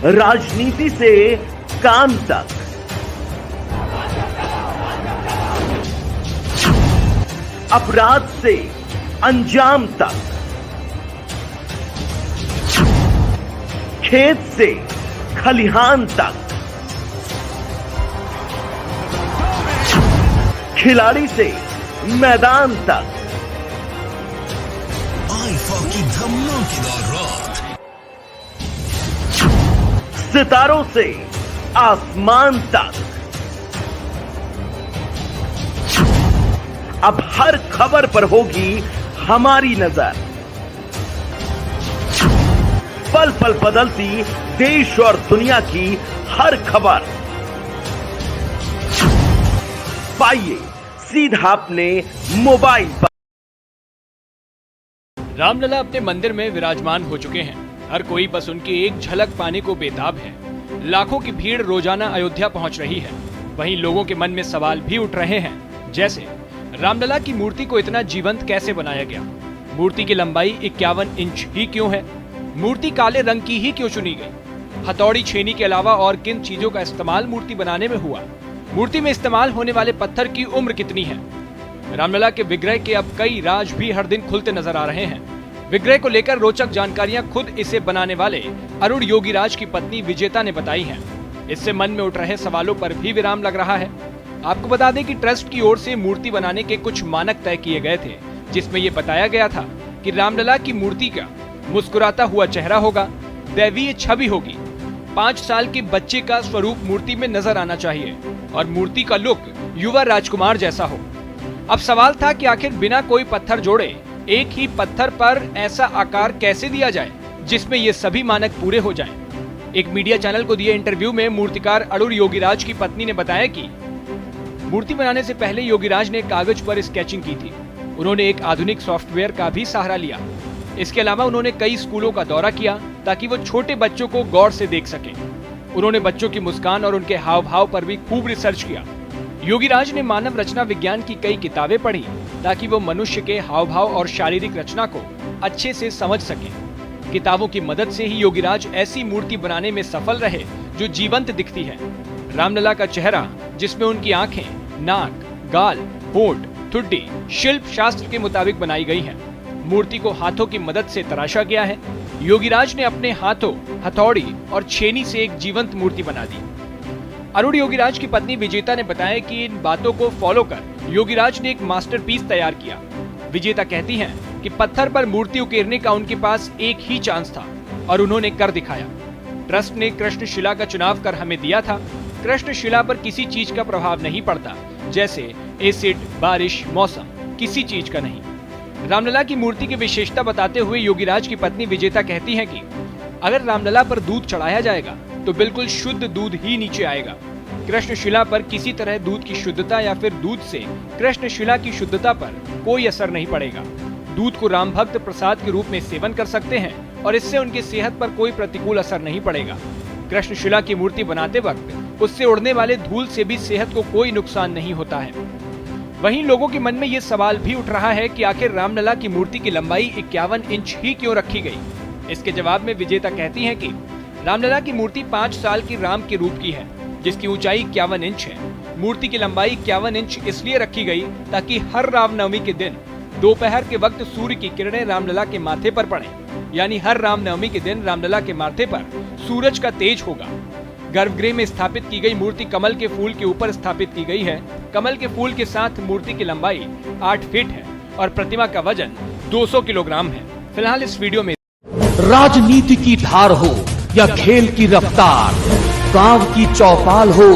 राजनीति से काम तक, अपराध से अंजाम तक, खेत से खलिहान तक, खिलाड़ी से मैदान तक, आईफा की धमाकेदार रात, सितारों से आसमान तक, अब हर खबर पर होगी हमारी नजर। पल पल बदलती देश और दुनिया की हर खबर पाइए सीधा अपने मोबाइल पर। रामलला अपने मंदिर में विराजमान हो चुके हैं। हर कोई बस उनकी एक झलक पाने को बेताब है। लाखों की भीड़ रोजाना अयोध्या पहुंच रही है। वहीं लोगों के मन में सवाल भी उठ रहे हैं, जैसे रामलला की मूर्ति को इतना जीवंत कैसे बनाया गया? मूर्ति की लंबाई 51 इंच ही क्यों है? मूर्ति काले रंग की ही क्यों चुनी गई? हथौड़ी, छेनी के अलावा और किन चीजों का इस्तेमाल मूर्ति बनाने में हुआ? मूर्ति में इस्तेमाल होने वाले पत्थर की उम्र कितनी है? रामलला के विग्रह के अब कई राज भी हर दिन खुलते नजर आ रहे हैं। विग्रह को लेकर रोचक जानकारियां खुद इसे बनाने वाले अरुण योगीराज की पत्नी विजेता ने बताई हैं। इससे मन में उठ रहे सवालों पर भी विराम लग रहा है। आपको बता दें कि ट्रस्ट की ओर से मूर्ति बनाने के कुछ मानक तय किए गए थे, जिसमें ये बताया गया था कि रामलला की मूर्ति का मुस्कुराता हुआ चेहरा होगा, दैवीय छवि होगी, 5 साल के बच्चे का स्वरूप मूर्ति में नजर आना चाहिए और मूर्ति का लुक युवा राजकुमार जैसा हो। अब सवाल था कि आखिर बिना कोई पत्थर जोड़े एक ही पत्थर पर ऐसा आकार कैसे दिया जाए जिसमें ये सभी मानक पूरे हो जाएं। एक मीडिया चैनल को दिए इंटरव्यू में मूर्तिकार अरुण योगीराज की पत्नी ने बताया कि मूर्ति बनाने से पहले योगीराज ने कागज पर स्केचिंग की थी। उन्होंने एक आधुनिक सॉफ्टवेयर का भी सहारा लिया। इसके अलावा उन्होंने कई स्कूलों का दौरा किया ताकि वो छोटे बच्चों को गौर से देख सकें। उन्होंने बच्चों की मुस्कान और उनके हाव भाव पर भी खूब रिसर्च किया। योगीराज ने मानव रचना विज्ञान की कई किताबें पढ़ी ताकि वो मनुष्य के हाव भाव और शारीरिक रचना को अच्छे से समझ सकें। किताबों की मदद से ही योगीराज ऐसी मूर्ति बनाने में सफल रहे जो जीवंत दिखती है। रामलला का चेहरा, जिसमें उनकी आंखें, नाक, गाल, होंठ, ठुड्डी शिल्प शास्त्र के मुताबिक बनाई गई है। मूर्ति को हाथों की मदद से तराशा गया है। योगीराज ने अपने हाथों, हथौड़ी और छेनी से एक जीवंत मूर्ति बना दी। अरुण योगीराज की पत्नी विजेता ने बताया कि इन बातों को फॉलो कर योगीराज ने एक मास्टरपीस तैयार किया। विजेता कहती हैं कि पत्थर पर मूर्ति उकेरने का उनके पास एक ही चांस था और उन्होंने कर दिखाया। ट्रस्ट ने कृष्ण शिला का चुनाव कर हमें दिया था। कृष्ण शिला पर किसी चीज का प्रभाव नहीं पड़ता, जैसे एसिड, बारिश, मौसम, किसी चीज का नहीं। रामलला की मूर्ति की विशेषता बताते हुए योगीराज की पत्नी विजेता कहती हैं कि अगर रामलला पर दूध चढ़ाया जाएगा तो बिल्कुल शुद्ध दूध ही नीचे आएगा। कृष्ण शिला पर किसी तरह दूध की शुद्धता या फिर दूध से कृष्ण शिला की शुद्धता पर कोई असर नहीं पड़ेगा। दूध को राम भक्त प्रसाद के रूप में सेवन कर सकते हैं और इससे उनकी सेहत पर कोई प्रतिकूल असर नहीं पड़ेगा। कृष्ण शिला की मूर्ति बनाते वक्त उससे उड़ने वाले धूल से भी सेहत को कोई नुकसान नहीं होता है। वहीं लोगों के मन में ये सवाल भी उठ रहा है कि आखिर रामलला की मूर्ति की लंबाई 51 इंच ही क्यों रखी गई? इसके जवाब में विजेता कहती हैं कि रामलला की मूर्ति 5 साल की राम के रूप की है, जिसकी ऊंचाई 51 इंच है। मूर्ति की लंबाई 51 इंच इसलिए रखी गई ताकि हर रामनवमी के दिन दोपहर के वक्त सूर्य की किरणें रामलला के माथे पर पड़े, यानी हर रामनवमी के दिन रामलला के माथे पर सूरज का तेज होगा। गर्भगृह में स्थापित की गई मूर्ति कमल के फूल के ऊपर स्थापित की गई है। कमल के फूल के साथ मूर्ति की लंबाई 8 फीट है और प्रतिमा का वजन 200 किलोग्राम है। फिलहाल इस वीडियो में राजनीति की धार हो या खेल की रफ्तार, गांव की चौपाल हो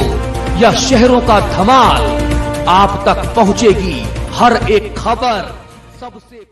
या शहरों का धमाल, आप तक पहुंचेगी हर एक खबर सबसे